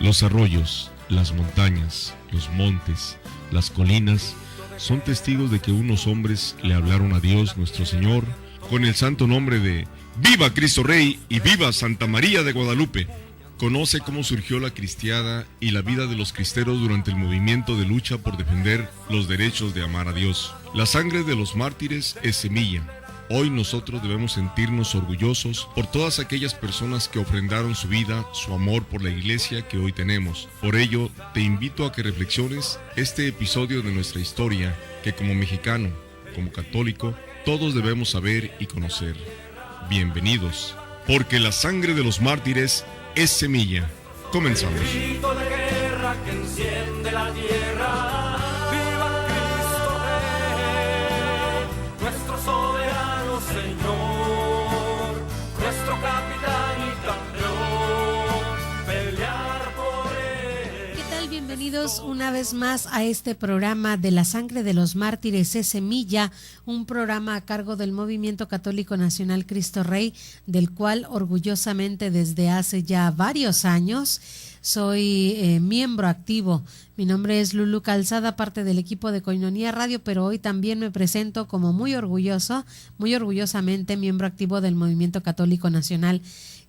Los arroyos, las montañas, los montes, las colinas son testigos de que unos hombres le hablaron a Dios nuestro Señor con el santo nombre de ¡Viva Cristo Rey y viva Santa María de Guadalupe! Conoce cómo surgió la cristiada y la vida de los cristeros durante el movimiento de lucha por defender los derechos de amar a Dios. La sangre de los mártires es semilla. Hoy nosotros debemos sentirnos orgullosos por todas aquellas personas que ofrendaron su vida, su amor por la iglesia que hoy tenemos. Por ello, te invito a que reflexiones este episodio de nuestra historia que como mexicano, como católico, todos debemos saber y conocer. Bienvenidos, porque la sangre de los mártires es semilla. Comenzamos. El grito de guerra que enciende la tierra. ¡Viva Cristo Rey! Nuestro soberano Señor, nuestro capitán y campeón, pelear por él. ¿Qué tal? Bienvenidos una vez más a este programa de la sangre de los mártires es semilla, un programa a cargo del Movimiento Católico Nacional Cristo Rey, del cual orgullosamente desde hace ya varios años soy miembro activo. Mi nombre es Lulu Calzada, parte del equipo de Koinonia Radio, pero hoy también me presento como muy orgullosamente miembro activo del Movimiento Católico Nacional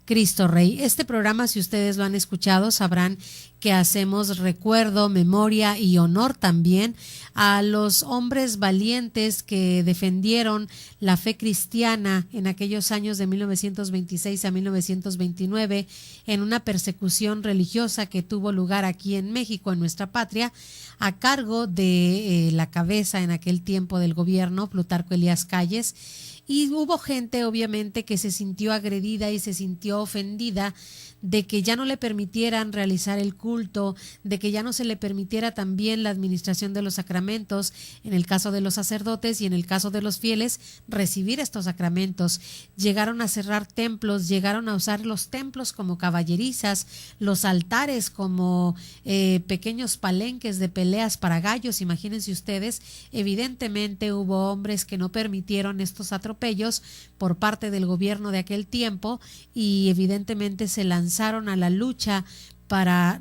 Cristo Rey. Este programa, si ustedes lo han escuchado, sabrán que hacemos recuerdo, memoria y honor también a los hombres valientes que defendieron la fe cristiana en aquellos años de 1926 a 1929 en una persecución religiosa que tuvo lugar aquí en México, en nuestra patria, a cargo de la cabeza en aquel tiempo del gobierno, Plutarco Elías Calles. Y hubo gente, obviamente, que se sintió agredida y se sintió ofendida de que ya no le permitieran realizar el culto, de que ya no se le permitiera también la administración de los sacramentos, en el caso de los sacerdotes y en el caso de los fieles, recibir estos sacramentos. Llegaron a cerrar templos, llegaron a usar los templos como caballerizas, los altares como pequeños palenques de peleas para gallos. Imagínense ustedes, evidentemente hubo hombres que no permitieron estos atropellos por parte del gobierno de aquel tiempo y evidentemente se lanzaron a la lucha para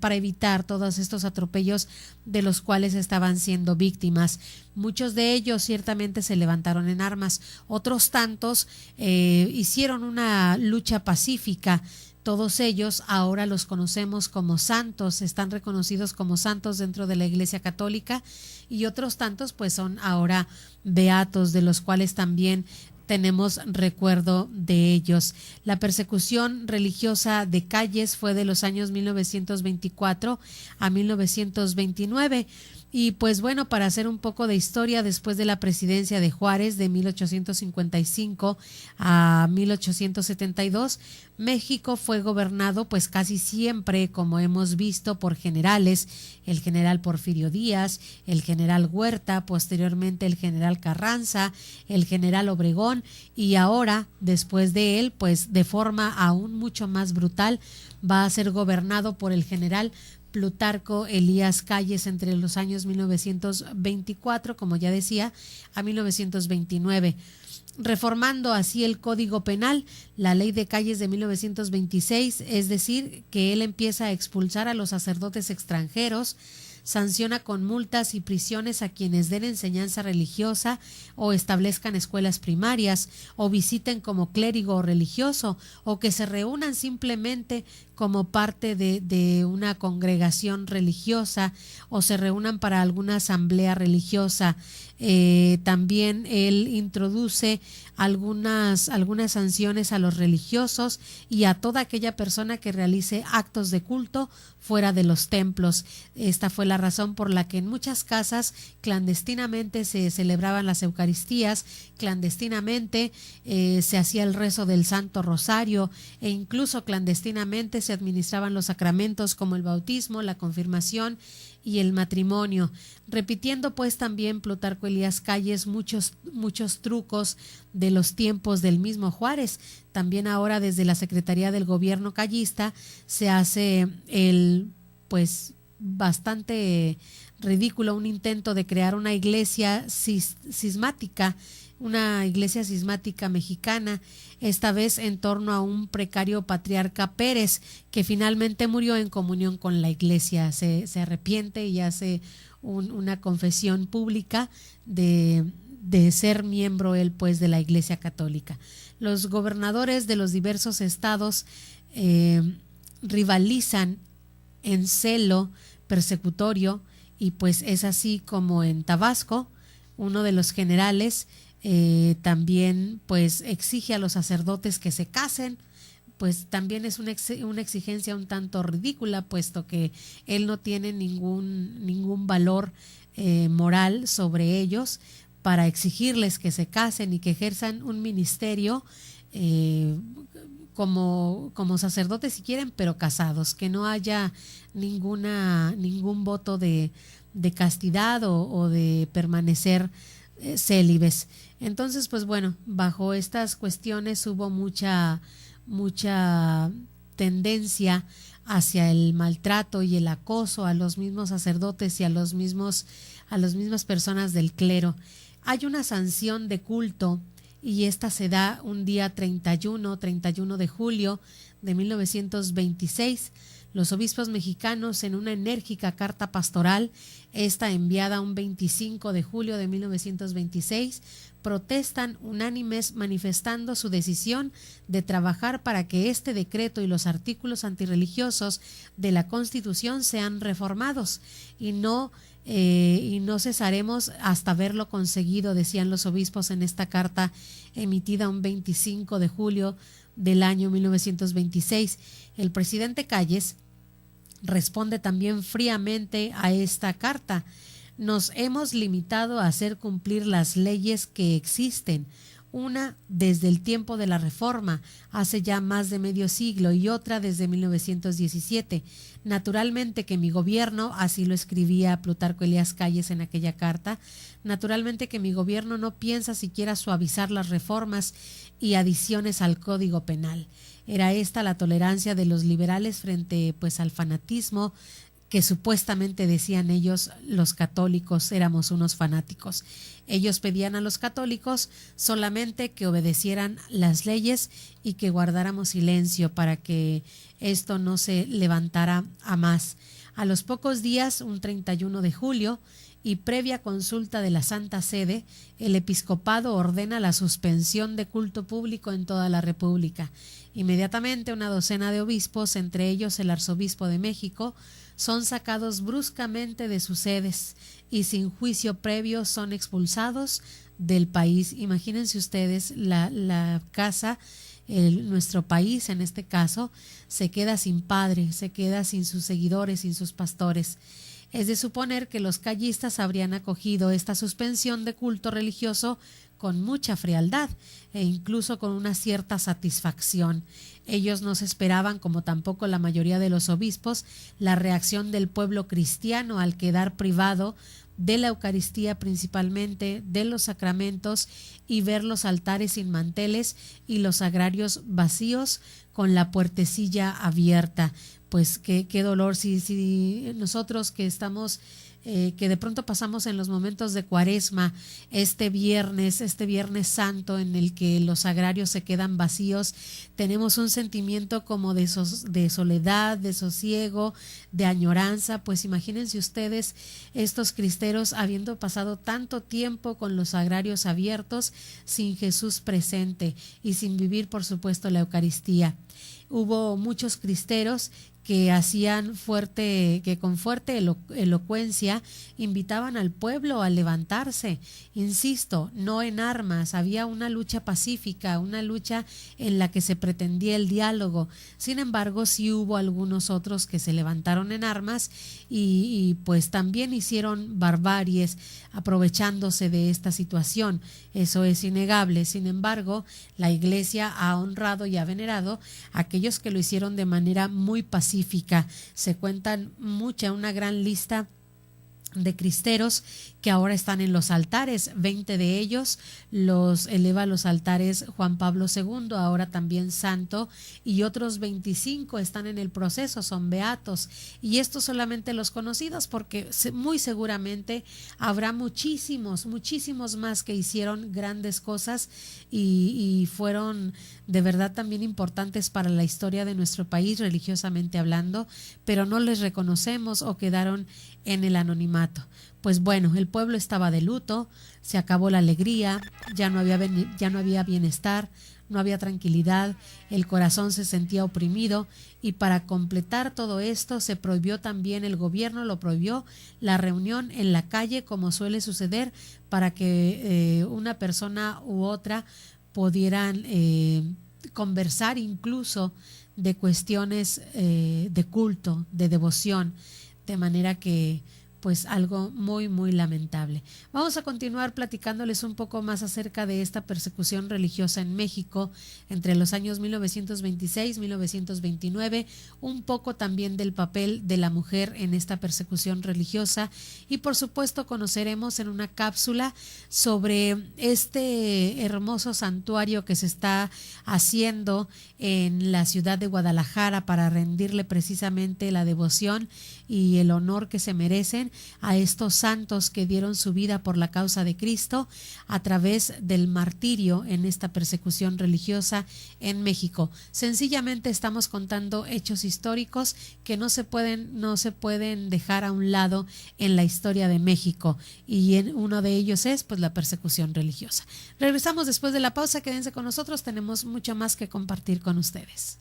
evitar todos estos atropellos de los cuales estaban siendo víctimas. Muchos de ellos ciertamente se levantaron en armas, otros tantos hicieron una lucha pacífica. Todos ellos ahora los conocemos como santos, están reconocidos como santos dentro de la Iglesia Católica, y otros tantos pues son ahora beatos, de los cuales también tenemos recuerdo de ellos. La persecución religiosa de Calles fue de los años 1924 a 1929. Y pues bueno, para hacer un poco de historia, después de la presidencia de Juárez de 1855 a 1872, México fue gobernado pues casi siempre, como hemos visto, por generales: el general Porfirio Díaz, el general Huerta, posteriormente el general Carranza, el general Obregón, y ahora, después de él, pues de forma aún mucho más brutal, va a ser gobernado por el general Plutarco Elías Calles entre los años 1924, como ya decía, a 1929, reformando así el Código Penal, la Ley de Calles de 1926, es decir, que él empieza a expulsar a los sacerdotes extranjeros, sanciona con multas y prisiones a quienes den enseñanza religiosa o establezcan escuelas primarias o visiten como clérigo o religioso, o que se reúnan simplemente como parte de una congregación religiosa o se reúnan para alguna asamblea religiosa. También él introduce algunas sanciones a los religiosos y a toda aquella persona que realice actos de culto fuera de los templos. Esta fue la razón por la que en muchas casas clandestinamente se celebraban las Eucaristías, clandestinamente se hacía el rezo del Santo Rosario, e incluso clandestinamente se administraban los sacramentos como el bautismo, la confirmación y el matrimonio, repitiendo pues también Plutarco Elías Calles muchos trucos de los tiempos del mismo Juárez. También ahora desde la Secretaría del Gobierno callista se hace el pues bastante ridículo, un intento de crear una iglesia cismática, una iglesia cismática mexicana, esta vez en torno a un precario patriarca Pérez, que finalmente murió en comunión con la iglesia. Se arrepiente y hace una confesión pública de ser miembro él pues de la Iglesia Católica. Los gobernadores de los diversos estados rivalizan en celo persecutorio, y pues es así como en Tabasco uno de los generales también pues exige a los sacerdotes que se casen. Pues también es una exigencia un tanto ridícula, puesto que él no tiene ningún valor moral sobre ellos para exigirles que se casen y que ejerzan un ministerio como sacerdotes si quieren, pero casados, que no haya ningún voto de castidad o de permanecer célibes. Entonces, pues bueno, bajo estas cuestiones hubo mucha tendencia hacia el maltrato y el acoso a los mismos sacerdotes y a las mismas personas del clero. Hay una sanción de culto, y esta se da un día 31 de julio de 1926. Los obispos mexicanos, en una enérgica carta pastoral, esta enviada un 25 de julio de 1926, protestan unánimes manifestando su decisión de trabajar para que este decreto y los artículos antirreligiosos de la Constitución sean reformados, y no cesaremos hasta verlo conseguido, decían los obispos en esta carta emitida un 25 de julio del año 1926. El presidente Calles responde también fríamente a esta carta: nos hemos limitado a hacer cumplir las leyes que existen, una desde el tiempo de la Reforma, hace ya más de medio siglo, y otra desde 1917. Naturalmente que mi gobierno, así lo escribía Plutarco Elías Calles en aquella carta, naturalmente que mi gobierno no piensa siquiera suavizar las reformas y adiciones al Código Penal. Era esta la tolerancia de los liberales frente pues al fanatismo que supuestamente, decían ellos, los católicos éramos unos fanáticos. Ellos pedían a los católicos solamente que obedecieran las leyes y que guardáramos silencio para que esto no se levantara a más. A los pocos días, un 31 de julio, y previa consulta de la Santa Sede, el episcopado ordena la suspensión de culto público en toda la República. Inmediatamente una docena de obispos, entre ellos el arzobispo de México, son sacados bruscamente de sus sedes y sin juicio previo son expulsados del país. Imagínense ustedes, la casa, nuestro país en este caso, se queda sin padre, se queda sin sus seguidores, sin sus pastores. Es de suponer que los callistas habrían acogido esta suspensión de culto religioso con mucha frialdad e incluso con una cierta satisfacción. Ellos no se esperaban, como tampoco la mayoría de los obispos, la reacción del pueblo cristiano al quedar privado de la Eucaristía, principalmente de los sacramentos, y ver los altares sin manteles y los sagrarios vacíos con la puertecilla abierta. Pues qué dolor si nosotros que estamos que de pronto pasamos en los momentos de Cuaresma, este viernes santo en el que los sagrarios se quedan vacíos, tenemos un sentimiento como de soledad, de sosiego, de añoranza. Pues imagínense ustedes estos cristeros habiendo pasado tanto tiempo con los sagrarios abiertos, sin Jesús presente y sin vivir, por supuesto, la Eucaristía. Hubo muchos cristeros que con fuerte elocuencia invitaban al pueblo a levantarse, insisto, no en armas. Había una lucha pacífica, una lucha en la que se pretendía el diálogo. Sin embargo, sí hubo algunos otros que se levantaron en armas y pues también hicieron barbaries aprovechándose de esta situación. Eso es innegable. Sin embargo, la Iglesia ha honrado y ha venerado a aquellos que lo hicieron de manera muy pacífica. Se cuentan una gran lista de cristeros que ahora están en los altares. 20 de ellos los eleva a los altares Juan Pablo II, ahora también santo, y otros 25 están en el proceso, son beatos, y estos solamente los conocidos, porque muy seguramente habrá muchísimos más que hicieron grandes cosas y fueron de verdad también importantes para la historia de nuestro país, religiosamente hablando, pero no les reconocemos o quedaron en el anonimato. Pues bueno, el pueblo estaba de luto, se acabó la alegría, ya no había bienestar, no había tranquilidad, el corazón se sentía oprimido, y para completar todo esto se prohibió también, el gobierno lo prohibió, la reunión en la calle, como suele suceder, para que una persona u otra pudieran conversar incluso de cuestiones de culto, de devoción, de manera que pues algo muy lamentable. Vamos a continuar platicándoles un poco más acerca de esta persecución religiosa en México entre los años 1926-1929, un poco también del papel de la mujer en esta persecución religiosa, y por supuesto conoceremos en una cápsula sobre este hermoso santuario que se está haciendo en la ciudad de Guadalajara para rendirle precisamente la devoción y el honor que se merecen a estos santos que dieron su vida por la causa de Cristo a través del martirio en esta persecución religiosa en México. Sencillamente estamos contando hechos históricos que no se pueden dejar a un lado en la historia de México, y uno de ellos es pues la persecución religiosa. Regresamos después de la pausa, quédense con nosotros, tenemos mucho más que compartir con ustedes.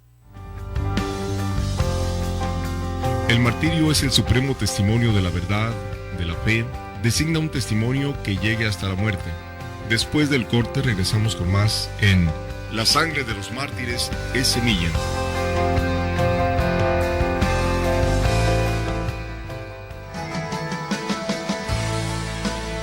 El martirio es el supremo testimonio de la verdad, de la fe, designa un testimonio que llegue hasta la muerte. Después del corte regresamos con más en La sangre de los mártires es semilla.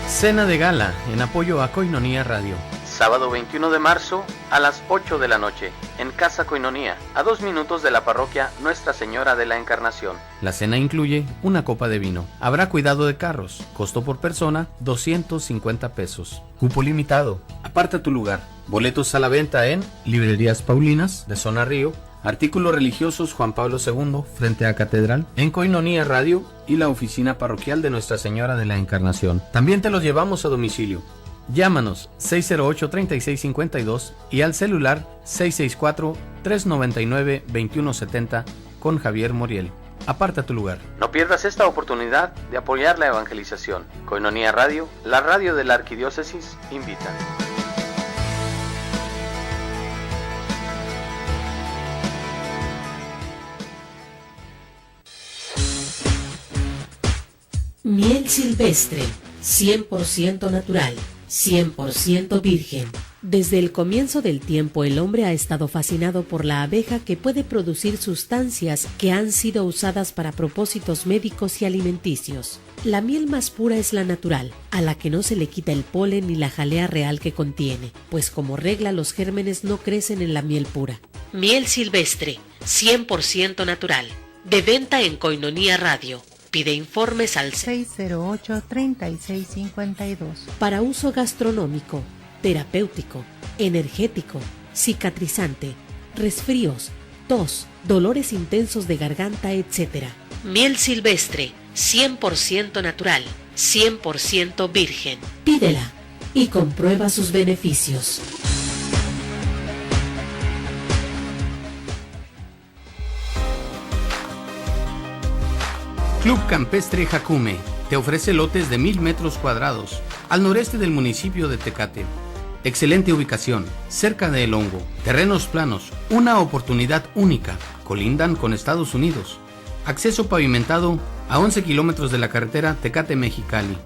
Cena de gala en apoyo a Koinonia Radio. Sábado 21 de marzo a las 8 de la noche, en Casa Koinonia, a 2 minutos de la parroquia Nuestra Señora de la Encarnación. La cena incluye una copa de vino. Habrá cuidado de carros. Costo por persona, 250 pesos. Cupo limitado. Aparta tu lugar. Boletos a la venta en Librerías Paulinas, de Zona Río, Artículos Religiosos Juan Pablo II, frente a Catedral, en Koinonia Radio y la oficina parroquial de Nuestra Señora de la Encarnación. También te los llevamos a domicilio. Llámanos 608-3652 y al celular 664-399-2170 con Javier Moriel. Aparta tu lugar. No pierdas esta oportunidad de apoyar la evangelización. Koinonia Radio, la radio de la Arquidiócesis, invita. Miel silvestre, 100% natural, 100% virgen. Desde el comienzo del tiempo el hombre ha estado fascinado por la abeja, que puede producir sustancias que han sido usadas para propósitos médicos y alimenticios. La miel más pura es la natural, a la que no se le quita el polen ni la jalea real que contiene, pues como regla los gérmenes no crecen en la miel pura. Miel silvestre, 100% natural. De venta en Koinonia Radio. Pide informes al 608-3652. Para uso gastronómico, terapéutico, energético, cicatrizante, resfríos, tos, dolores intensos de garganta, etc. Miel silvestre, 100% natural, 100% virgen. Pídela y comprueba sus beneficios. Club Campestre Jacume te ofrece lotes de 1000 metros cuadrados al noreste del municipio de Tecate. Excelente ubicación, cerca de El Hongo, terrenos planos, una oportunidad única, colindan con Estados Unidos. Acceso pavimentado a 11 kilómetros de la carretera Tecate-Mexicali.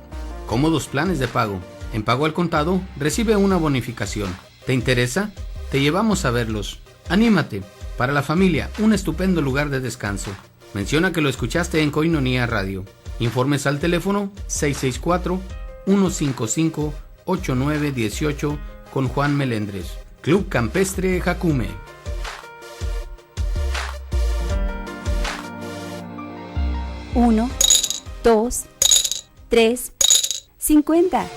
Cómodos planes de pago. En pago al contado, recibe una bonificación. ¿Te interesa? Te llevamos a verlos. Anímate. Para la familia, un estupendo lugar de descanso. Menciona que lo escuchaste en Koinonia Radio. Informes al teléfono 664-155-8918 con Juan Melendres. Club Campestre Jacume. Uno, dos, 3, 50.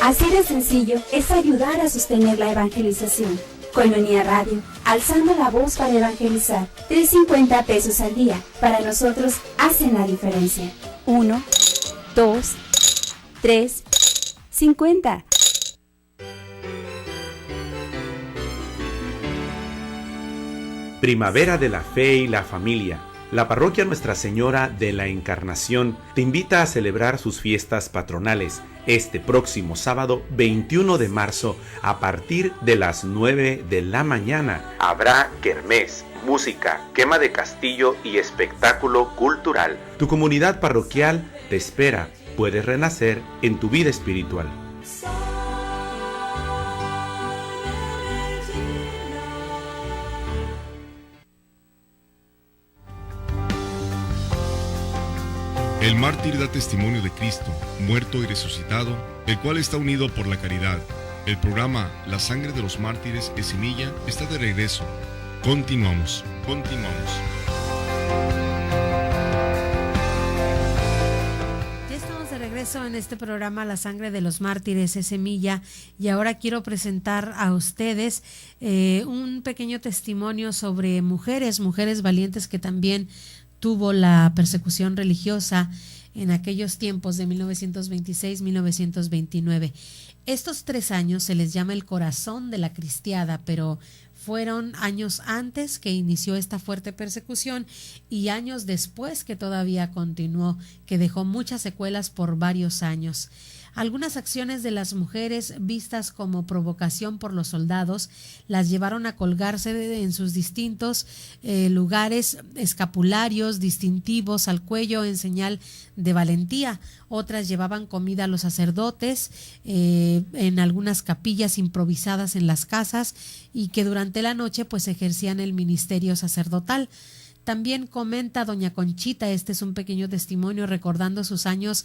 Así de sencillo es ayudar a sostener la evangelización. Koinonia Radio, alzando la voz para evangelizar. 3.50 pesos al día. Para nosotros hacen la diferencia. 1, 2, 3, 50. Primavera de la Fe y la Familia. La parroquia Nuestra Señora de la Encarnación te invita a celebrar sus fiestas patronales este próximo sábado 21 de marzo a partir de las 9 de la mañana. Habrá kermés, música, quema de castillo y espectáculo cultural. Tu comunidad parroquial te espera. Puedes renacer en tu vida espiritual. El mártir da testimonio de Cristo, muerto y resucitado, el cual está unido por la caridad. El programa La Sangre de los Mártires es Semilla está de regreso. Continuamos. Ya estamos de regreso en este programa La Sangre de los Mártires es Semilla, y ahora quiero presentar a ustedes un pequeño testimonio sobre mujeres valientes que también tuvo la persecución religiosa en aquellos tiempos de 1926-1929. Estos 3 años se les llama el corazón de la cristiada, pero fueron años antes que inició esta fuerte persecución y años después que todavía continuó, que dejó muchas secuelas por varios años. Algunas acciones de las mujeres vistas como provocación por los soldados las llevaron a colgarse en sus distintos lugares escapularios distintivos al cuello en señal de valentía. Otras llevaban comida a los sacerdotes en algunas capillas improvisadas en las casas y que durante la noche pues ejercían el ministerio sacerdotal. También comenta doña Conchita, este es un pequeño testimonio recordando sus años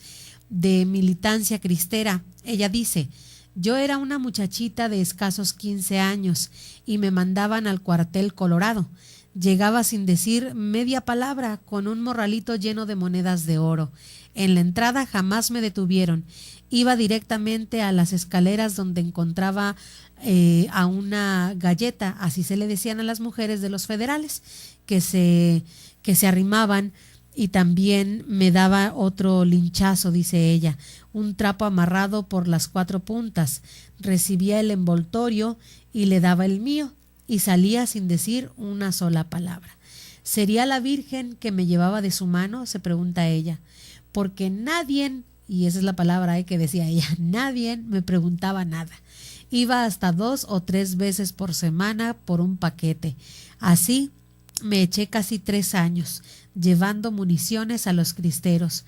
de militancia cristera. Ella dice: yo era una muchachita de escasos 15 años y me mandaban al cuartel Colorado. Llegaba sin decir media palabra con un morralito lleno de monedas de oro. En la entrada jamás me detuvieron. Iba directamente a las escaleras donde encontraba a una galleta, así se le decían a las mujeres de los federales, que se arrimaban, y también me daba otro linchazo, dice ella, un trapo amarrado por las 4 puntas. Recibía el envoltorio y le daba el mío y salía sin decir una sola palabra. ¿Sería la Virgen que me llevaba de su mano?, se pregunta ella, porque nadie, y esa es la palabra que decía ella, nadie me preguntaba nada. Iba hasta 2 o 3 veces por semana por un paquete. Así me eché casi 3 años, llevando municiones a los cristeros.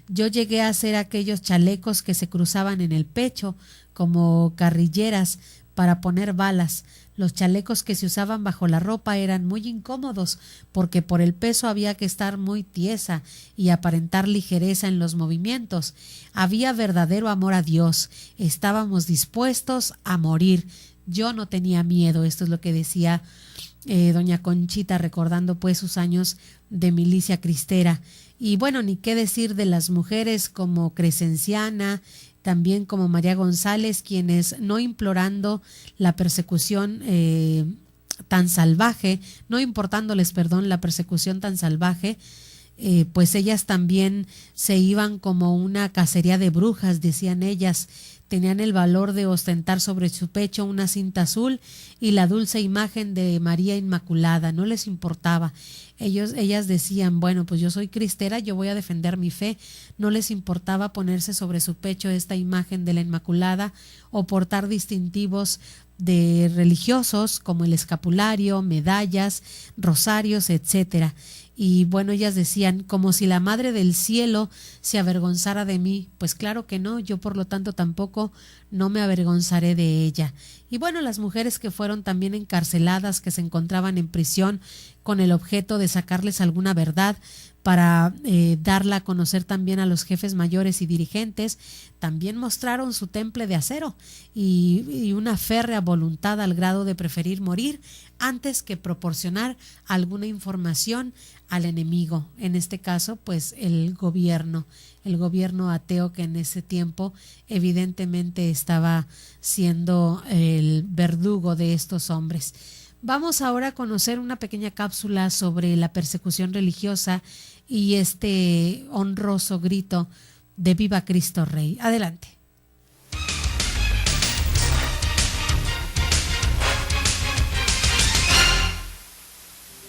Yo llegué a hacer aquellos chalecos que se cruzaban en el pecho como carrilleras para poner balas. Los chalecos que se usaban bajo la ropa eran muy incómodos porque por el peso había que estar muy tiesa y aparentar ligereza en los movimientos. Había verdadero amor a Dios. Estábamos dispuestos a morir. Yo no tenía miedo. Esto es lo que decía doña Conchita, recordando pues sus años de milicia cristera. Y bueno, ni qué decir de las mujeres como Crescenciana, también como María González, quienes no implorando la persecución tan salvaje, no importándoles, la persecución tan salvaje, pues ellas también se iban como una cacería de brujas, decían ellas. Tenían el valor de ostentar sobre su pecho una cinta azul y la dulce imagen de María Inmaculada. No les importaba. Ellas decían, bueno, pues yo soy cristera, yo voy a defender mi fe. No les importaba ponerse sobre su pecho esta imagen de la Inmaculada o portar distintivos de religiosos como el escapulario, medallas, rosarios, etcétera. Y bueno, ellas decían, como si la Madre del Cielo se avergonzara de mí. Pues claro que no, yo por lo tanto tampoco no me avergonzaré de ella. Y bueno, las mujeres que fueron también encarceladas, que se encontraban en prisión con el objeto de sacarles alguna verdad para darla a conocer también a los jefes mayores y dirigentes, también mostraron su temple de acero y una férrea voluntad al grado de preferir morir antes que proporcionar alguna información al enemigo, en este caso pues el gobierno ateo, que en ese tiempo evidentemente estaba siendo el verdugo de estos hombres. Vamos ahora a conocer una pequeña cápsula sobre la persecución religiosa y este honroso grito de Viva Cristo Rey. Adelante.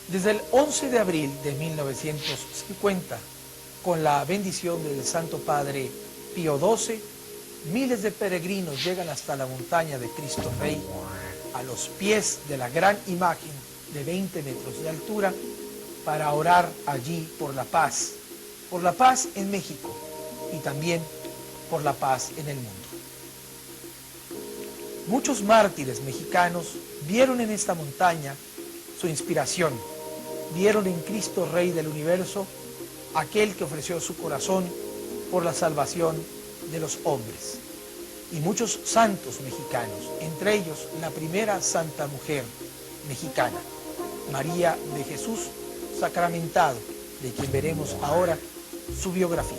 Desde el 11 de abril de 1950, con la bendición del Santo Padre Pío XII, miles de peregrinos llegan hasta la montaña de Cristo Rey, a los pies de la gran imagen de 20 metros de altura, para orar allí por la paz en México y también por la paz en el mundo. Muchos mártires mexicanos vieron en esta montaña su inspiración, vieron en Cristo Rey del universo aquel que ofreció su corazón por la salvación de los hombres. Y muchos santos mexicanos, entre ellos la primera santa mujer mexicana, María de Jesús Sacramentado, de quien veremos ahora su biografía.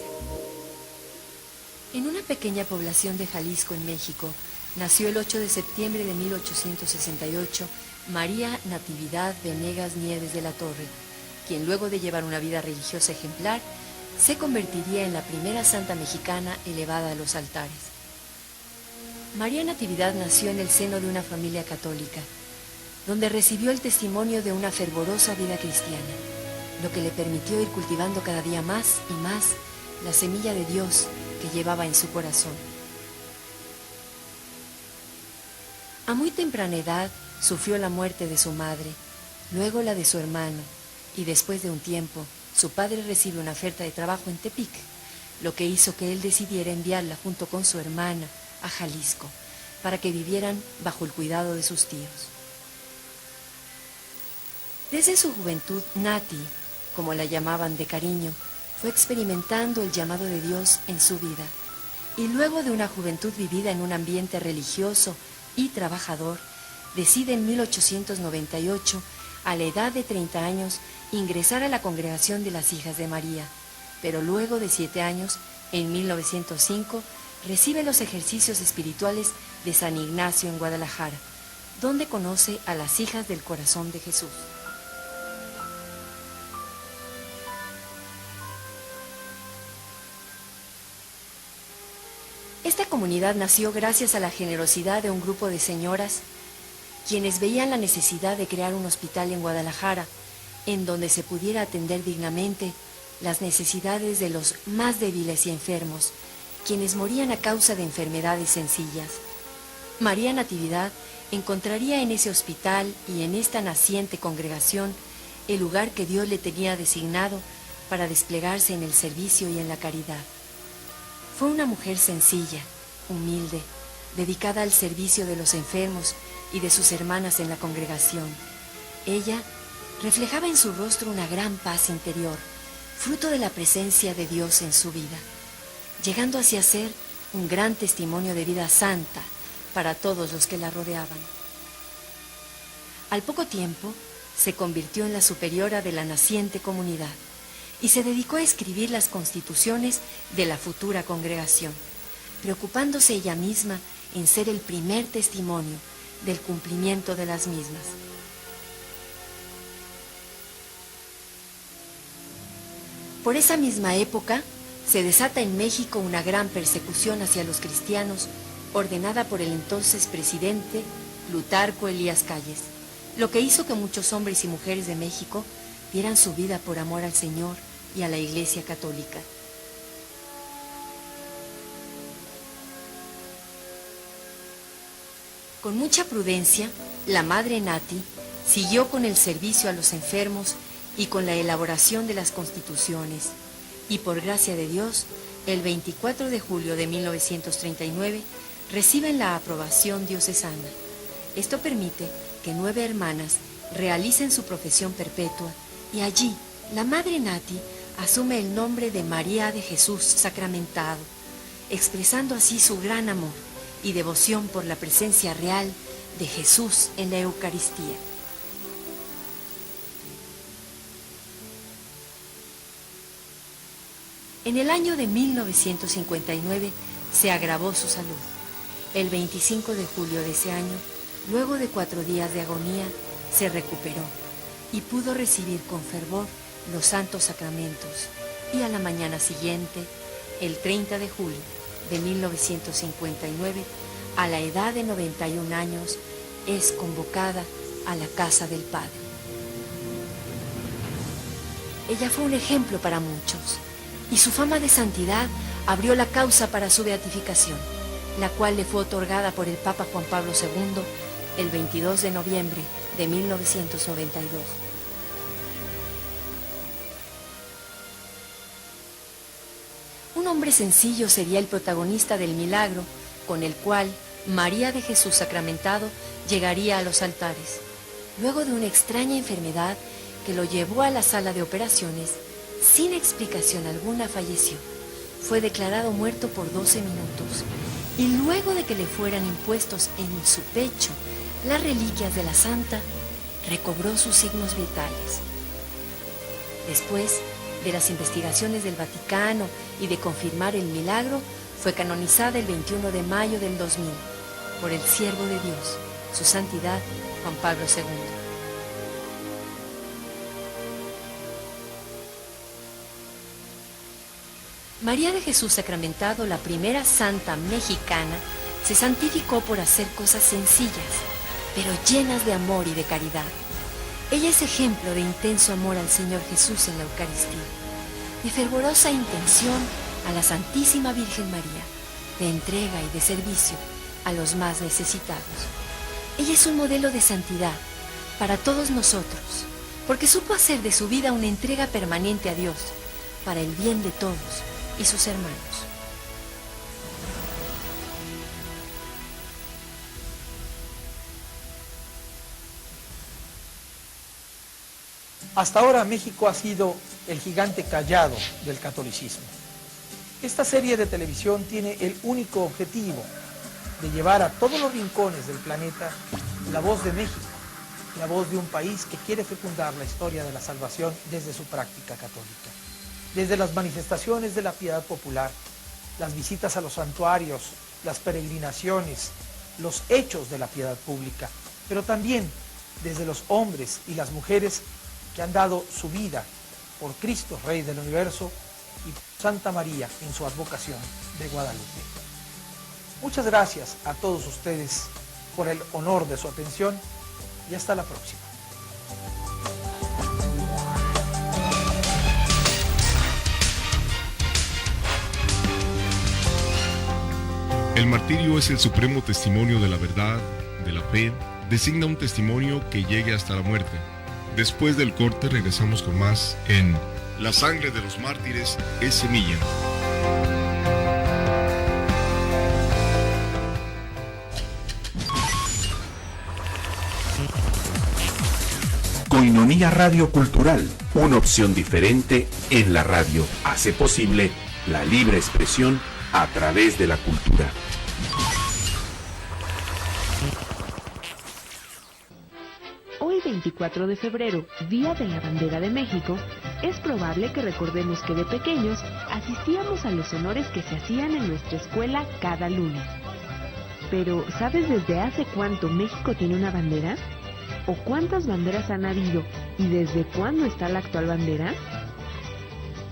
En una pequeña población de Jalisco, en México, nació el 8 de septiembre de 1868 María Natividad Venegas Nieves de la Torre, quien luego de llevar una vida religiosa ejemplar, se convertiría en la primera santa mexicana elevada a los altares. María Natividad nació en el seno de una familia católica, donde recibió el testimonio de una fervorosa vida cristiana, lo que le permitió ir cultivando cada día más y más la semilla de Dios que llevaba en su corazón. A muy temprana edad sufrió la muerte de su madre, luego la de su hermano, y después de un tiempo, su padre recibe una oferta de trabajo en Tepic, lo que hizo que él decidiera enviarla junto con su hermana a Jalisco, para que vivieran bajo el cuidado de sus tíos. Desde su juventud, Nati, como la llamaban de cariño, fue experimentando el llamado de Dios en su vida, y luego de una juventud vivida en un ambiente religioso y trabajador, decide en 1898, a la edad de 30 años, ingresar a la Congregación de las Hijas de María, pero luego de 7 años, en 1905, recibe los ejercicios espirituales de San Ignacio en Guadalajara, donde conoce a las Hijas del Corazón de Jesús. Esta comunidad nació gracias a la generosidad de un grupo de señoras quienes veían la necesidad de crear un hospital en Guadalajara en donde se pudiera atender dignamente las necesidades de los más débiles y enfermos, quienes morían a causa de enfermedades sencillas. María Natividad encontraría en ese hospital y en esta naciente congregación el lugar que Dios le tenía designado para desplegarse en el servicio y en la caridad. Fue una mujer sencilla, humilde, dedicada al servicio de los enfermos y de sus hermanas en la congregación. Ella reflejaba en su rostro una gran paz interior, fruto de la presencia de Dios en su vida, llegando así a ser un gran testimonio de vida santa para todos los que la rodeaban. Al poco tiempo, se convirtió en la superiora de la naciente comunidad y se dedicó a escribir las constituciones de la futura congregación, preocupándose ella misma en ser el primer testimonio del cumplimiento de las mismas. Por esa misma época, se desata en México una gran persecución hacia los cristianos, ordenada por el entonces presidente Plutarco Elías Calles, lo que hizo que muchos hombres y mujeres de México dieran su vida por amor al Señor y a la Iglesia Católica. Con mucha prudencia, la madre Nati siguió con el servicio a los enfermos y con la elaboración de las constituciones, y por gracia de Dios, el 24 de julio de 1939, reciben la aprobación diocesana. Esto permite que 9 hermanas realicen su profesión perpetua, y allí la madre Nati asume el nombre de María de Jesús Sacramentado, expresando así su gran amor y devoción por la presencia real de Jesús en la Eucaristía. En el año de 1959 se agravó su salud. El 25 de julio de ese año, luego de 4 días de agonía, se recuperó y pudo recibir con fervor los santos sacramentos, y a la mañana siguiente, el 30 de julio de 1959, a la edad de 91 años, es convocada a la casa del Padre. Ella fue un ejemplo para muchos, y su fama de santidad abrió la causa para su beatificación, la cual le fue otorgada por el Papa Juan Pablo II el 22 de noviembre de 1992. Un hombre sencillo sería el protagonista del milagro con el cual María de Jesús sacramentado llegaría a los altares. Luego de una extraña enfermedad que lo llevó a la sala de operaciones, sin explicación alguna falleció. Fue declarado muerto por 12 minutos y luego de que le fueran impuestos en su pecho las reliquias de la santa, recobró sus signos vitales. Después de las investigaciones del Vaticano y de confirmar el milagro, fue canonizada el 21 de mayo del 2000 por el siervo de Dios, su santidad Juan Pablo II. María de Jesús sacramentado, la primera santa mexicana, se santificó por hacer cosas sencillas, pero llenas de amor y de caridad. Ella es ejemplo de intenso amor al Señor Jesús en la Eucaristía, de fervorosa intención a la Santísima Virgen María, de entrega y de servicio a los más necesitados. Ella es un modelo de santidad para todos nosotros, porque supo hacer de su vida una entrega permanente a Dios, para el bien de todos y sus hermanos. Hasta ahora México ha sido el gigante callado del catolicismo. Esta serie de televisión tiene el único objetivo de llevar a todos los rincones del planeta la voz de México, la voz de un país que quiere fecundar la historia de la salvación desde su práctica católica. Desde las manifestaciones de la piedad popular, las visitas a los santuarios, las peregrinaciones, los hechos de la piedad pública, pero también desde los hombres y las mujeres que han dado su vida por Cristo, Rey del Universo, y por Santa María en su advocación de Guadalupe. Muchas gracias a todos ustedes por el honor de su atención y hasta la próxima. El martirio es el supremo testimonio de la verdad, de la fe, designa un testimonio que llegue hasta la muerte. Después del corte regresamos con más en La sangre de los mártires es semilla. Koinonia Radio Cultural, una opción diferente en la radio. Hace posible la libre expresión a través de la cultura. Hoy 24 de febrero, Día de la Bandera de México, es probable que recordemos que de pequeños asistíamos a los honores que se hacían en nuestra escuela cada lunes. Pero, ¿sabes desde hace cuánto México tiene una bandera? ¿O cuántas banderas han habido y desde cuándo está la actual bandera?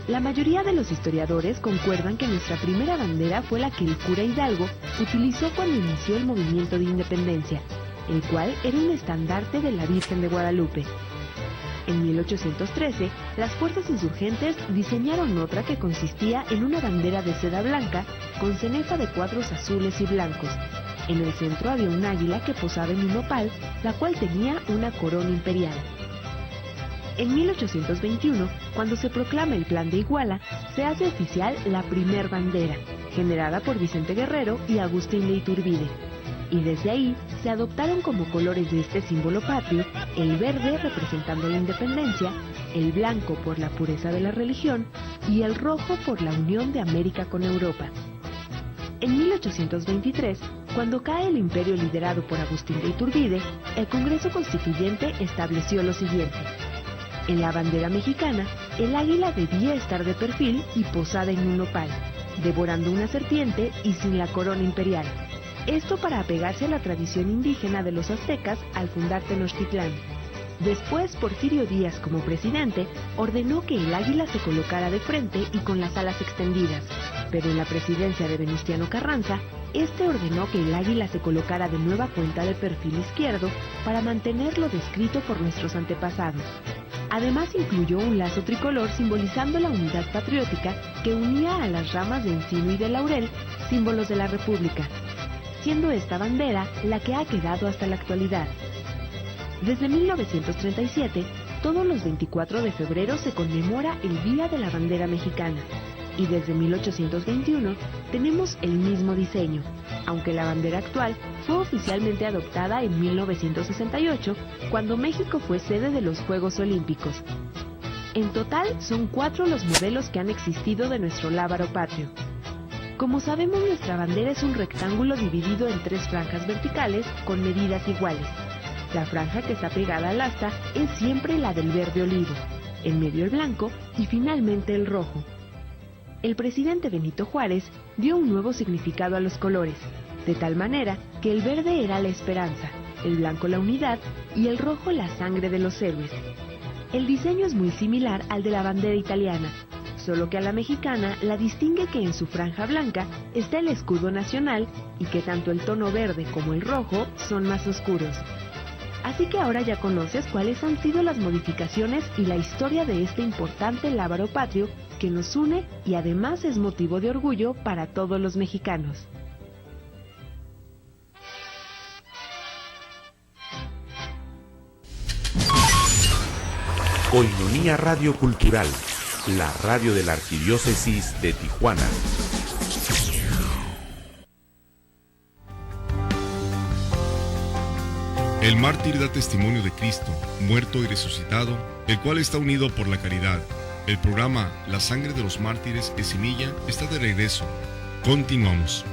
La mayoría de los historiadores concuerdan que nuestra primera bandera fue la que el cura Hidalgo utilizó cuando inició el movimiento de independencia, el cual era un estandarte de la Virgen de Guadalupe. En 1813, las fuerzas insurgentes diseñaron otra que consistía en una bandera de seda blanca con cenefa de cuadros azules y blancos. En el centro había un águila que posaba en un nopal, la cual tenía una corona imperial. En 1821, cuando se proclama el Plan de Iguala, se hace oficial la primer bandera, generada por Vicente Guerrero y Agustín de Iturbide. Y desde ahí se adoptaron como colores de este símbolo patrio el verde representando la independencia, el blanco por la pureza de la religión y el rojo por la unión de América con Europa. En 1823, cuando cae el imperio liderado por Agustín de Iturbide, el Congreso Constituyente estableció lo siguiente: En la bandera mexicana, el águila debía estar de perfil y posada en un nopal, devorando una serpiente y sin la corona imperial. Esto para apegarse a la tradición indígena de los aztecas al fundar Tenochtitlán. Después, Porfirio Díaz, como presidente, ordenó que el águila se colocara de frente y con las alas extendidas, pero en la presidencia de Venustiano Carranza, este ordenó que el águila se colocara de nueva cuenta de perfil izquierdo para mantenerlo descrito por nuestros antepasados. Además incluyó un lazo tricolor simbolizando la unidad patriótica que unía a las ramas de encino y de laurel, símbolos de la República, siendo esta bandera la que ha quedado hasta la actualidad. Desde 1937, todos los 24 de febrero se conmemora el Día de la Bandera Mexicana, y desde 1821 tenemos el mismo diseño, aunque la bandera actual fue oficialmente adoptada en 1968, cuando México fue sede de los Juegos Olímpicos. En total, son 4 los modelos que han existido de nuestro lábaro patrio. Como sabemos, nuestra bandera es un rectángulo dividido en 3 franjas verticales con medidas iguales. La franja que está pegada al asta es siempre la del verde olivo, en medio el blanco y finalmente el rojo. El presidente Benito Juárez dio un nuevo significado a los colores, de tal manera que el verde era la esperanza, el blanco la unidad y el rojo la sangre de los héroes. El diseño es muy similar al de la bandera italiana, solo que a la mexicana la distingue que en su franja blanca está el escudo nacional y que tanto el tono verde como el rojo son más oscuros. Así que ahora ya conoces cuáles han sido las modificaciones y la historia de este importante lábaro patrio que nos une y además es motivo de orgullo para todos los mexicanos. Koinonia Radio Cultural, la radio de la Arquidiócesis de Tijuana. El mártir da testimonio de Cristo, muerto y resucitado, el cual está unido por la caridad. El programa La Sangre de los Mártires de Semilla está de regreso. Continuamos.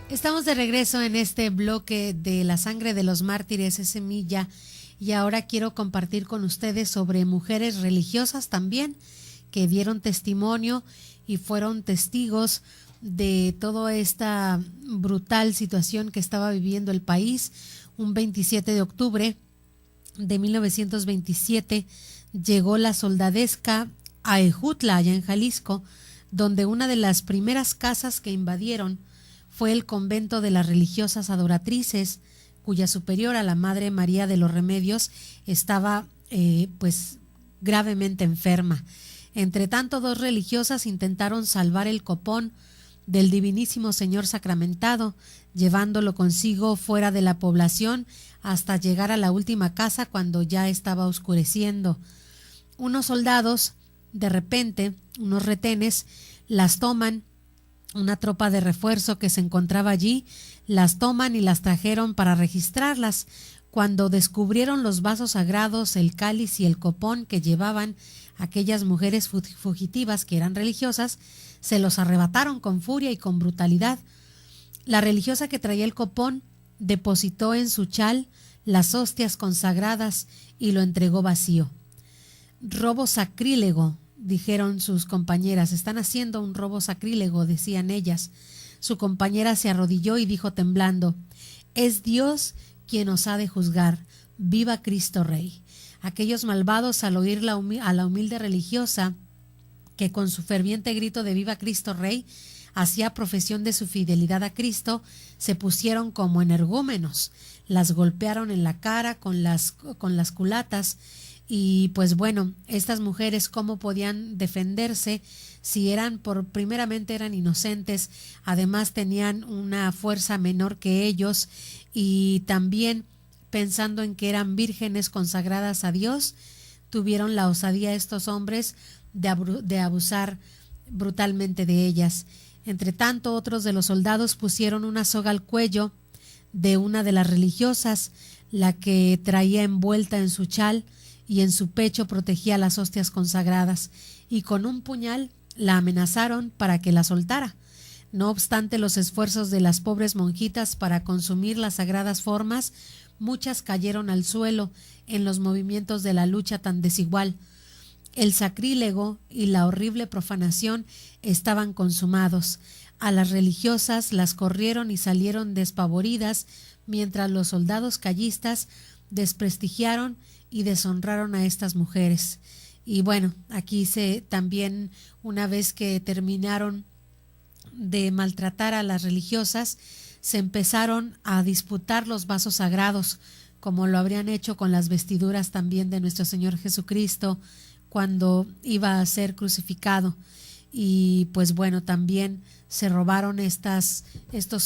Estamos de regreso en este bloque de La Sangre de los Mártires de Semilla y ahora quiero compartir con ustedes sobre mujeres religiosas también que dieron testimonio y fueron testigos de toda esta brutal situación que estaba viviendo el país. Un 27 de octubre de 1927 llegó la soldadesca a Ejutla, allá en Jalisco, donde una de las primeras casas que invadieron fue el convento de las religiosas adoratrices, cuya superiora, la Madre María de los Remedios, estaba gravemente enferma. Entre tanto, 2 religiosas intentaron salvar el copón del Divinísimo Señor sacramentado, llevándolo consigo fuera de la población hasta llegar a la última casa cuando ya estaba oscureciendo. Unos soldados, de repente, unos retenes, las toman, una tropa de refuerzo que se encontraba allí, las toman y las trajeron para registrarlas. Cuando descubrieron los vasos sagrados, el cáliz y el copón que llevaban aquellas mujeres fugitivas que eran religiosas, se los arrebataron con furia y con brutalidad. La religiosa que traía el copón depositó en su chal las hostias consagradas y lo entregó vacío. Robo sacrílego, dijeron sus compañeras. Están haciendo un robo sacrílego, decían ellas. Su compañera se arrodilló y dijo temblando: es Dios quien os ha de juzgar. ¡Viva Cristo Rey! Aquellos malvados, al oír a la humilde religiosa que con su ferviente grito de ¡Viva Cristo Rey! Hacía profesión de su fidelidad a Cristo, se pusieron como energúmenos, las golpearon en la cara con las culatas y pues bueno, estas mujeres cómo podían defenderse si primeramente eran inocentes, además tenían una fuerza menor que ellos y también pensando en que eran vírgenes consagradas a Dios, tuvieron la osadía estos hombres de abusar brutalmente de ellas. Entre tanto, otros de los soldados pusieron una soga al cuello de una de las religiosas, la que traía envuelta en su chal y en su pecho protegía las hostias consagradas, y con un puñal la amenazaron para que la soltara. No obstante los esfuerzos de las pobres monjitas para consumir las sagradas formas, muchas cayeron al suelo en los movimientos de la lucha tan desigual. El sacrílego y la horrible profanación estaban consumados. A las religiosas las corrieron y salieron despavoridas, mientras los soldados callistas desprestigiaron y deshonraron a estas mujeres. Y bueno, aquí también, una vez que terminaron de maltratar a las religiosas, se empezaron a disputar los vasos sagrados, como lo habrían hecho con las vestiduras también de nuestro Señor Jesucristo cuando iba a ser crucificado. Y pues bueno, también se robaron estos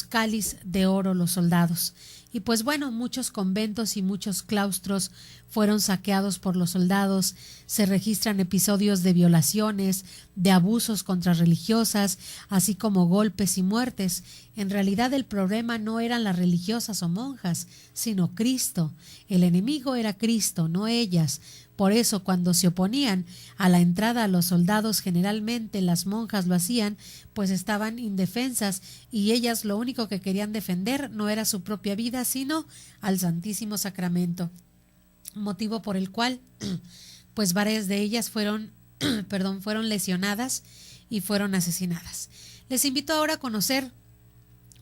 cáliz de oro los soldados. Y pues bueno, muchos conventos y muchos claustros fueron saqueados por los soldados. Se registran episodios de violaciones, de abusos contra religiosas, así como golpes y muertes. En realidad el problema no eran las religiosas o monjas, sino Cristo. El enemigo era Cristo, no ellas. Por eso, cuando se oponían a la entrada a los soldados, generalmente las monjas lo hacían, pues estaban indefensas y ellas lo único que querían defender no era su propia vida, sino al Santísimo Sacramento. Motivo por el cual, pues varias de ellas fueron lesionadas y fueron asesinadas. Les invito ahora a conocer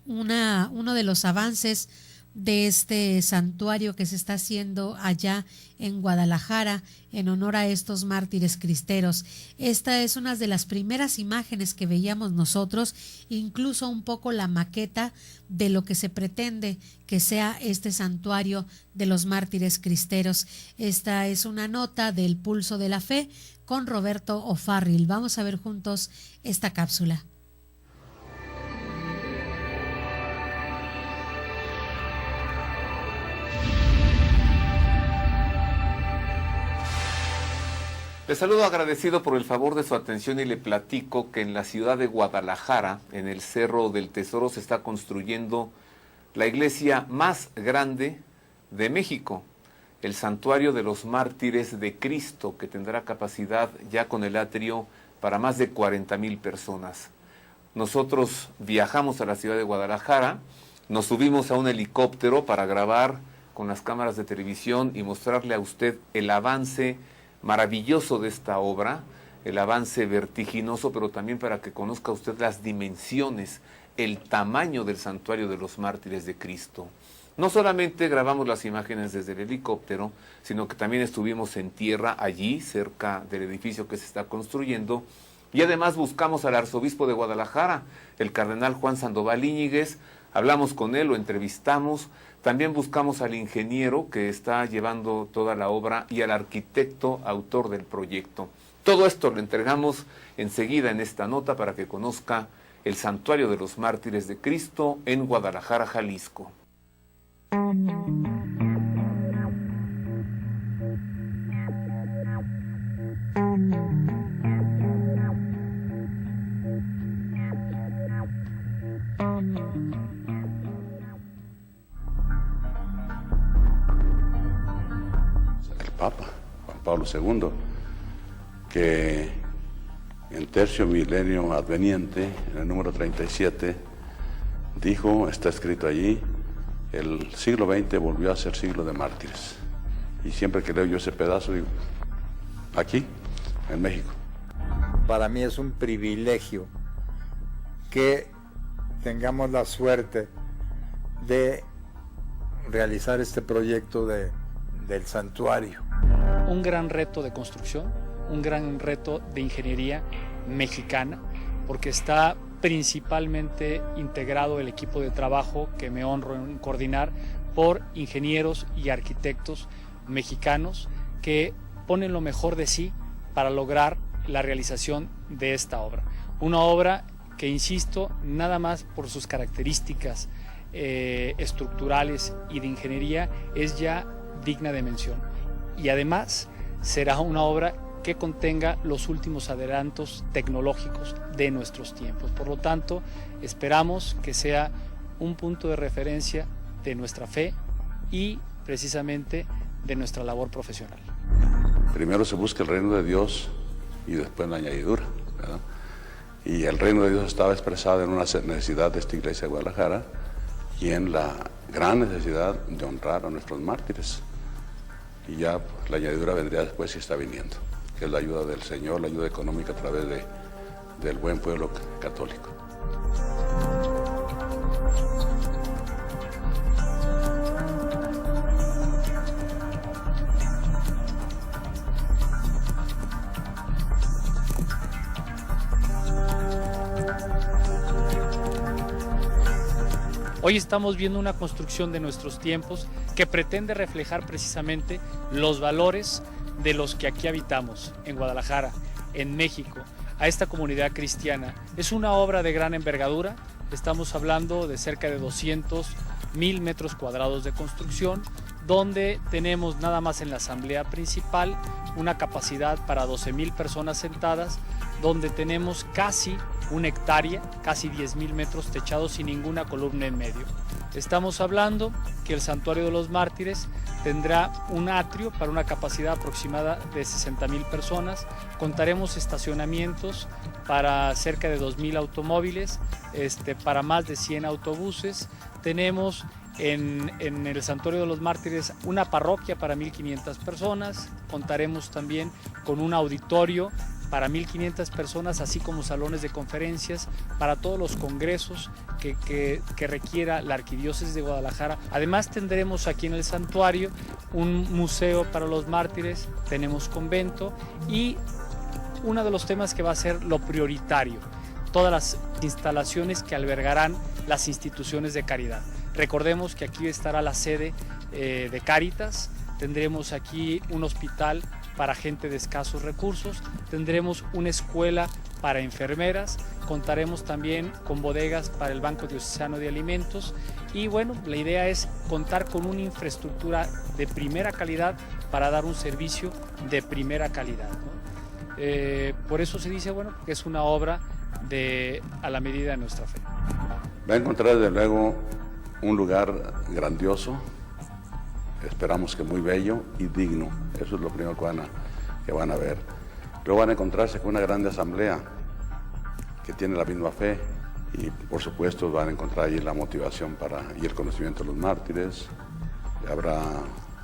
uno de los avances de este santuario que se está haciendo allá en Guadalajara en honor a estos mártires cristeros. Esta es una de las primeras imágenes que veíamos nosotros, incluso un poco la maqueta de lo que se pretende que sea este santuario de los mártires cristeros. Esta es una nota del Pulso de la Fe con Roberto O'Farrill. Vamos a ver juntos esta cápsula. Le saludo agradecido por el favor de su atención y le platico que en la ciudad de Guadalajara, en el Cerro del Tesoro, se está construyendo la iglesia más grande de México, el Santuario de los Mártires de Cristo, que tendrá capacidad ya con el atrio para más de 40,000 personas. Nosotros viajamos a la ciudad de Guadalajara, nos subimos a un helicóptero para grabar con las cámaras de televisión y mostrarle a usted el avance maravilloso de esta obra, el avance vertiginoso, pero también para que conozca usted las dimensiones, el tamaño del Santuario de los Mártires de Cristo. No solamente grabamos las imágenes desde el helicóptero, sino que también estuvimos en tierra allí, cerca del edificio que se está construyendo, y además buscamos al arzobispo de Guadalajara, el cardenal Juan Sandoval Íñiguez. Hablamos con él, lo entrevistamos, también buscamos al ingeniero que está llevando toda la obra y al arquitecto autor del proyecto. Todo esto lo entregamos enseguida en esta nota para que conozca el Santuario de los Mártires de Cristo en Guadalajara, Jalisco. Papa Juan Pablo II, que en Tercio Milenio Adveniente, en el número 37, dijo, está escrito allí, el siglo XX volvió a ser siglo de mártires. Y siempre que leo yo ese pedazo, digo, aquí, en México. Para mí es un privilegio que tengamos la suerte de realizar este proyecto del santuario. Un gran reto de construcción, un gran reto de ingeniería mexicana, porque está principalmente integrado el equipo de trabajo que me honro en coordinar por ingenieros y arquitectos mexicanos que ponen lo mejor de sí para lograr la realización de esta obra. Una obra que, insisto, nada más por sus características estructurales y de ingeniería es ya digna de mención. Y además será una obra que contenga los últimos adelantos tecnológicos de nuestros tiempos. Por lo tanto, esperamos que sea un punto de referencia de nuestra fe y precisamente de nuestra labor profesional. Primero se busca el reino de Dios y después la añadidura, ¿verdad? Y el reino de Dios estaba expresado en una necesidad de esta iglesia de Guadalajara y en la gran necesidad de honrar a nuestros mártires. Y ya pues, la añadidura vendría después y está viniendo, que es la ayuda del Señor, la ayuda económica a través del buen pueblo católico. Hoy estamos viendo una construcción de nuestros tiempos que pretende reflejar precisamente los valores de los que aquí habitamos, en Guadalajara, en México, a esta comunidad cristiana. Es una obra de gran envergadura, estamos hablando de cerca de 200,000 metros cuadrados de construcción, donde tenemos nada más en la asamblea principal una capacidad para 12,000 personas sentadas, donde tenemos casi una hectárea, casi 10,000 metros techados sin ninguna columna en medio. Estamos hablando que el Santuario de los Mártires tendrá un atrio para una capacidad aproximada de 60,000 personas. Contaremos estacionamientos para cerca de 2,000 automóviles, para más de 100 autobuses. Tenemos en el Santuario de los Mártires una parroquia para 1,500 personas. Contaremos también con un auditorio para 1,500 personas, así como salones de conferencias para todos los congresos que requiera la Arquidiócesis de Guadalajara. Además tendremos aquí en el santuario un museo para los mártires, tenemos convento y uno de los temas que va a ser lo prioritario, todas las instalaciones que albergarán las instituciones de caridad. Recordemos que aquí estará la sede de Cáritas, tendremos aquí un hospital para gente de escasos recursos, tendremos una escuela para enfermeras, contaremos también con bodegas para el Banco Diocesano de Alimentos y bueno, la idea es contar con una infraestructura de primera calidad para dar un servicio de primera calidad, ¿no? Por eso se dice, bueno, que es una obra a la medida de nuestra fe. Va a encontrar desde luego un lugar grandioso, esperamos que muy bello y digno. Eso es lo primero que van a ver. Luego van a encontrarse con una grande asamblea que tiene la misma fe y por supuesto van a encontrar allí la motivación y el conocimiento de los mártires. Habrá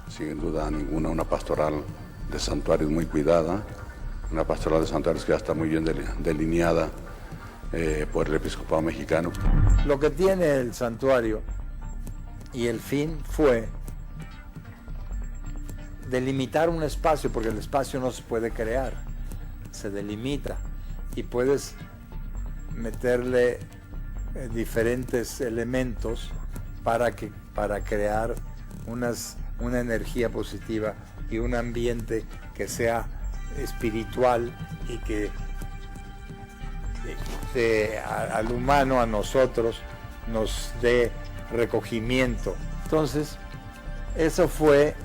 sin duda ninguna una pastoral de santuarios muy cuidada, una pastoral de santuarios que ya está muy bien delineada por el episcopado mexicano. Lo que tiene el santuario y el fin fue delimitar un espacio, porque el espacio no se puede crear, se delimita y puedes meterle diferentes elementos para crear una energía positiva y un ambiente que sea espiritual y que al humano, a nosotros, nos dé recogimiento. Entonces, eso fue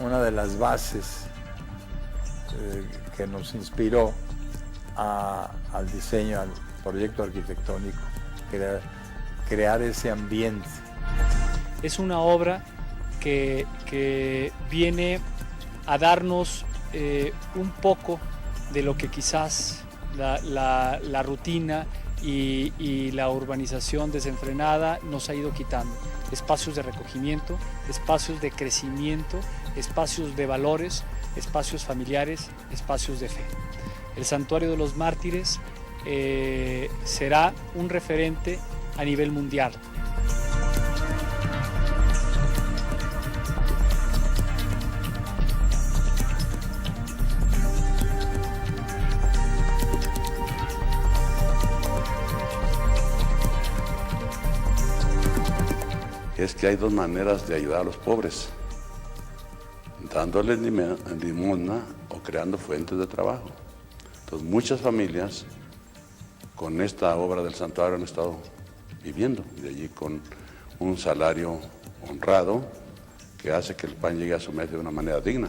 una de las bases que nos inspiró al diseño, al proyecto arquitectónico, crear ese ambiente. Es una obra que viene a darnos un poco de lo que quizás la rutina y la urbanización desenfrenada nos ha ido quitando. Espacios de recogimiento, espacios de crecimiento, espacios de valores, espacios familiares, espacios de fe. El Santuario de los Mártires será un referente a nivel mundial. Es que hay dos maneras de ayudar a los pobres: dándoles limosna o creando fuentes de trabajo. Entonces muchas familias con esta obra del santuario han estado viviendo de allí con un salario honrado que hace que el pan llegue a su mesa de una manera digna,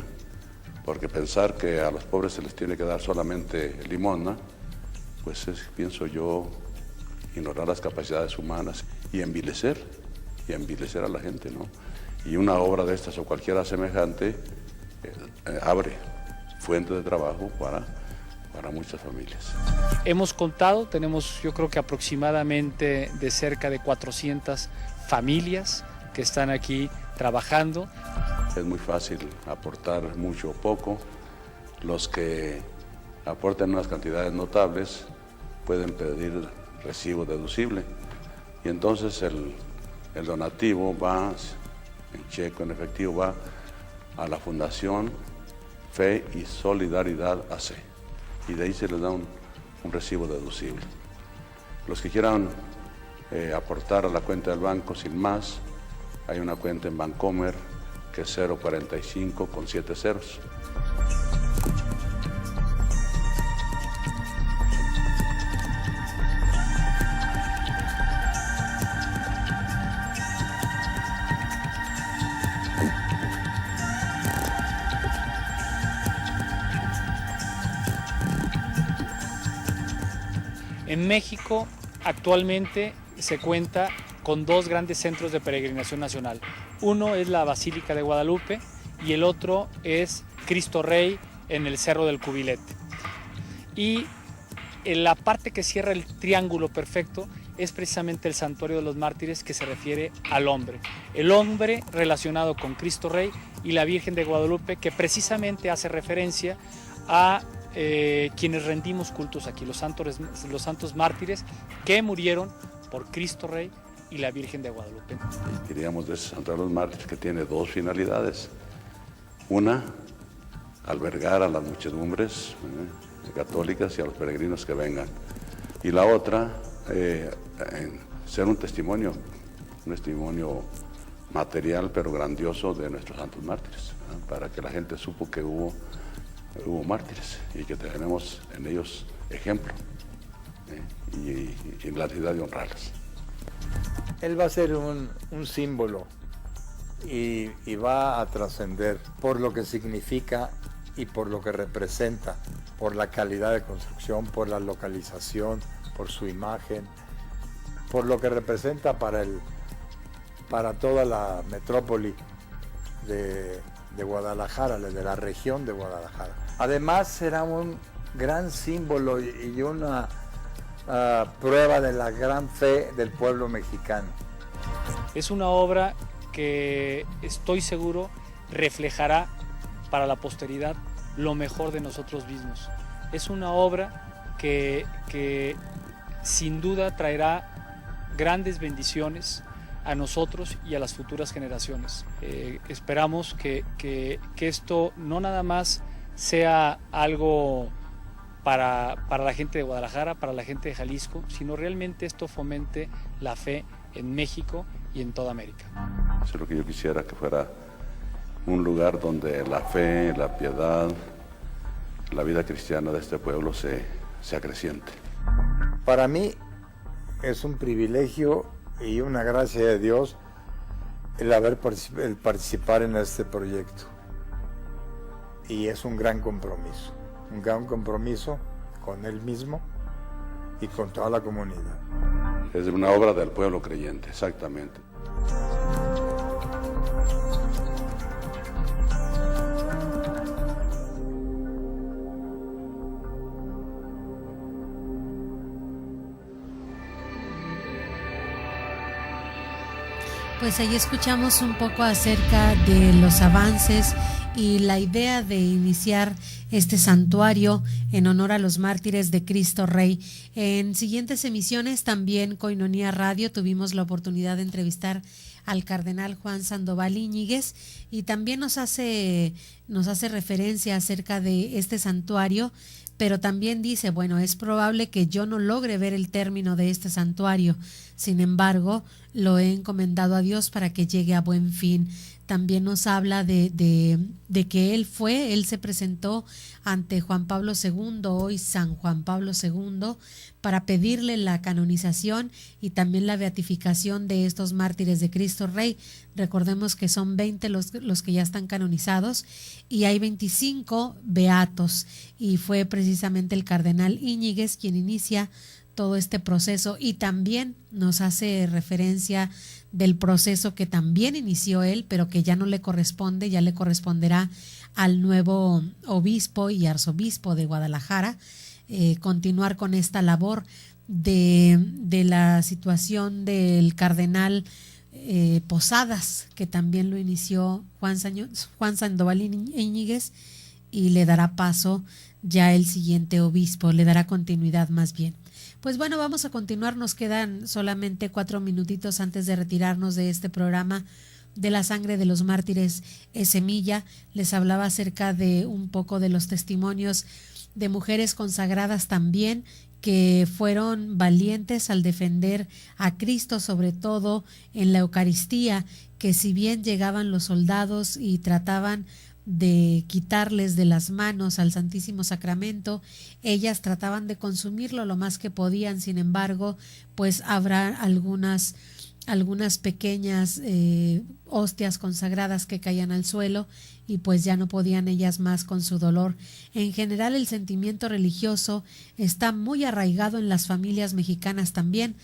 porque pensar que a los pobres se les tiene que dar solamente limosna, pues es, pienso yo, ignorar las capacidades humanas y envilecer a la gente, ¿no? Y una obra de estas o cualquiera semejante abre fuentes de trabajo para muchas familias. Hemos contado, tenemos yo creo que aproximadamente de cerca de 400 familias que están aquí trabajando. Es muy fácil aportar mucho o poco. Los que aportan unas cantidades notables pueden pedir recibo deducible y entonces el donativo va en cheque, en efectivo, va a la Fundación Fe y Solidaridad AC y de ahí se les da un recibo deducible. Los que quieran aportar a la cuenta del banco sin más, hay una cuenta en Bancomer que es 045 con 7 ceros. En México actualmente se cuenta con 2 grandes centros de peregrinación nacional. Uno es la Basílica de Guadalupe y el otro es Cristo Rey en el Cerro del Cubilete. Y en la parte que cierra el triángulo perfecto es precisamente el Santuario de los Mártires, que se refiere al hombre. El hombre relacionado con Cristo Rey y la Virgen de Guadalupe, que precisamente hace referencia a quienes rendimos cultos aquí, los santos mártires que murieron por Cristo Rey y la Virgen de Guadalupe. Diríamos de ese Santuario de los Mártires que tiene 2 finalidades. Una, albergar a las muchedumbres católicas y a los peregrinos que vengan. Y la otra, ser un testimonio material pero grandioso de nuestros santos mártires, para que la gente supo que hubo mártires y que tenemos en ellos ejemplo y la necesidad de honrarlos. Él va a ser un símbolo y va a trascender por lo que significa y por lo que representa, por la calidad de construcción, por la localización, por su imagen, por lo que representa para toda la metrópoli de Guadalajara, de la región de Guadalajara. Además será un gran símbolo y una prueba de la gran fe del pueblo mexicano. Es una obra que estoy seguro reflejará para la posteridad lo mejor de nosotros mismos. Es una obra que sin duda traerá grandes bendiciones a nosotros y a las futuras generaciones. Esperamos que esto no nada más sea algo para la gente de Guadalajara, para la gente de Jalisco, sino realmente esto fomente la fe en México y en toda América. Eso es lo que yo quisiera, que fuera un lugar donde la fe, la piedad, la vida cristiana de este pueblo se acreciente. Para mí es un privilegio y una gracia de Dios el participar en este proyecto. Y es un gran compromiso con él mismo y con toda la comunidad. Es una obra del pueblo creyente, exactamente. Pues ahí escuchamos un poco acerca de los avances y la idea de iniciar este santuario en honor a los mártires de Cristo Rey. En siguientes emisiones también Koinonia Radio tuvimos la oportunidad de entrevistar al cardenal Juan Sandoval Íñiguez y también nos hace referencia acerca de este santuario, pero también dice, bueno, es probable que yo no logre ver el término de este santuario, sin embargo, lo he encomendado a Dios para que llegue a buen fin. También nos habla de que él se presentó ante Juan Pablo II, hoy San Juan Pablo II, para pedirle la canonización y también la beatificación de estos mártires de Cristo Rey. Recordemos que son 20 los que ya están canonizados y hay 25 beatos, y fue precisamente el cardenal Íñiguez quien inicia todo este proceso, y también nos hace referencia del proceso que también inició él, pero que ya no le corresponde, ya le corresponderá al nuevo obispo y arzobispo de Guadalajara, continuar con esta labor de la situación del cardenal Posadas, que también lo inició Juan Sandoval Íñiguez, y le dará paso ya el siguiente obispo, le dará continuidad más bien. Pues bueno, vamos a continuar, nos quedan solamente 4 minutitos antes de retirarnos de este programa de la sangre de los mártires es semilla. Les hablaba acerca de un poco de los testimonios de mujeres consagradas también, que fueron valientes al defender a Cristo, sobre todo en la Eucaristía, que si bien llegaban los soldados y trataban de quitarles de las manos al Santísimo Sacramento, ellas trataban de consumirlo lo más que podían. Sin embargo, pues habrá algunas pequeñas hostias consagradas que caían al suelo, y pues ya no podían ellas más con su dolor. En general, el sentimiento religioso está muy arraigado en las familias mexicanas también,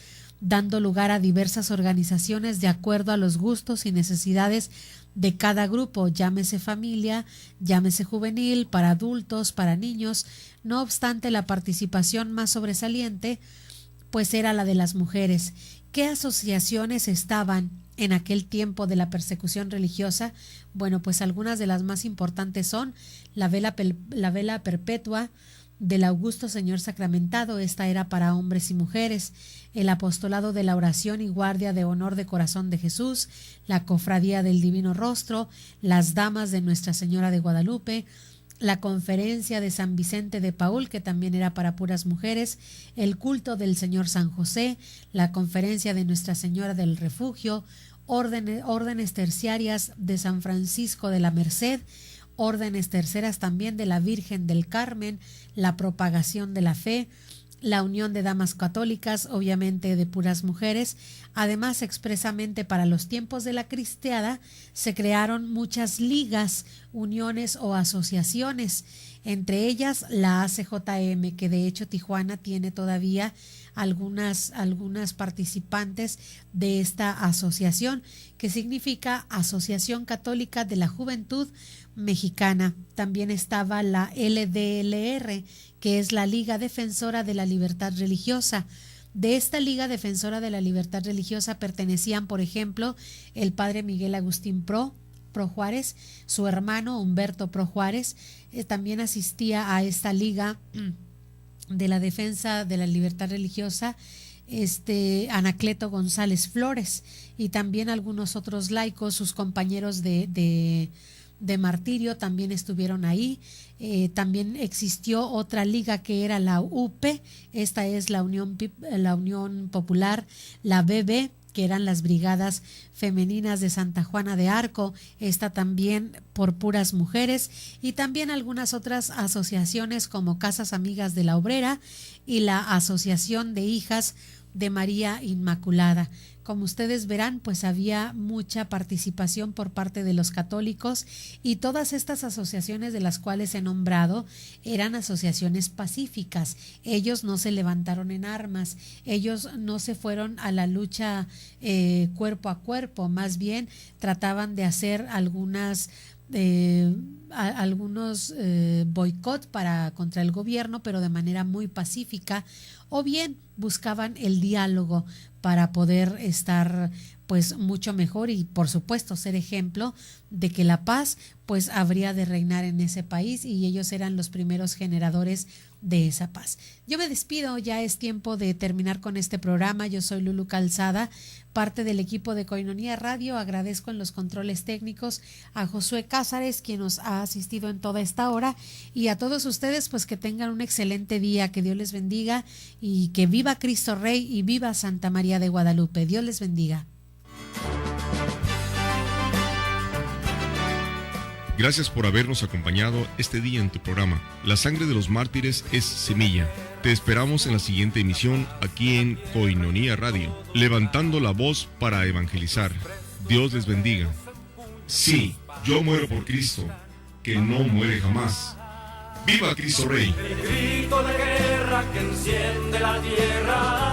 dando lugar a diversas organizaciones de acuerdo a los gustos y necesidades de cada grupo, llámese familia, llámese juvenil, para adultos, para niños. No obstante, la participación más sobresaliente pues era la de las mujeres. ¿Qué asociaciones estaban en aquel tiempo de la persecución religiosa? Bueno, pues algunas de las más importantes son la vela perpetua del Augusto Señor Sacramentado, esta era para hombres y mujeres, el apostolado de la oración y guardia de honor de Corazón de Jesús, la cofradía del Divino Rostro, las damas de Nuestra Señora de Guadalupe, la conferencia de San Vicente de Paúl, que también era para puras mujeres, el culto del Señor San José, la conferencia de Nuestra Señora del Refugio, órdenes terciarias de San Francisco de la Merced, órdenes terceras también de la Virgen del Carmen, la propagación de la fe, la unión de damas católicas, obviamente de puras mujeres. Además, expresamente para los tiempos de la cristiada, se crearon muchas ligas, uniones o asociaciones, entre ellas la ACJM, que de hecho Tijuana tiene todavía algunas participantes de esta asociación, que significa Asociación Católica de la Juventud Mexicana. También estaba la LDLR, que es la Liga Defensora de la Libertad Religiosa. De esta Liga Defensora de la Libertad Religiosa pertenecían, por ejemplo, el padre Miguel Agustín Pro Juárez, su hermano Humberto Pro Juárez, también asistía a esta Liga de la Defensa de la Libertad Religiosa, Anacleto González Flores, y también algunos otros laicos, sus compañeros de martirio también estuvieron ahí. También existió otra liga que era la UP, esta es la Unión Popular, la BB, que eran las Brigadas Femeninas de Santa Juana de Arco, esta también por puras mujeres, y también algunas otras asociaciones como Casas Amigas de la Obrera y la Asociación de Hijas de María Inmaculada. Como ustedes verán, pues había mucha participación por parte de los católicos, y todas estas asociaciones de las cuales he nombrado eran asociaciones pacíficas. Ellos no se levantaron en armas, ellos no se fueron a la lucha cuerpo a cuerpo, más bien trataban de hacer algunos boicot contra el gobierno, pero de manera muy pacífica, o bien buscaban el diálogo para poder estar pues mucho mejor y por supuesto ser ejemplo de que la paz pues habría de reinar en ese país, y ellos eran los primeros generadores de esa paz. Yo me despido, ya es tiempo de terminar con este programa. Yo soy Lulu Calzada, parte del equipo de Koinonia Radio. Agradezco en los controles técnicos a Josué Cázares, quien nos ha asistido en toda esta hora, y a todos ustedes pues que tengan un excelente día, que Dios les bendiga, y que viva Cristo Rey y viva Santa María de Guadalupe. Dios les bendiga. Gracias por habernos acompañado este día en tu programa. La sangre de los mártires es semilla. Te esperamos en la siguiente emisión aquí en Koinonia Radio, levantando la voz para evangelizar. Dios les bendiga. Sí, yo muero por Cristo, que no muere jamás. ¡Viva Cristo Rey! El grito de guerra guerra que enciende la tierra.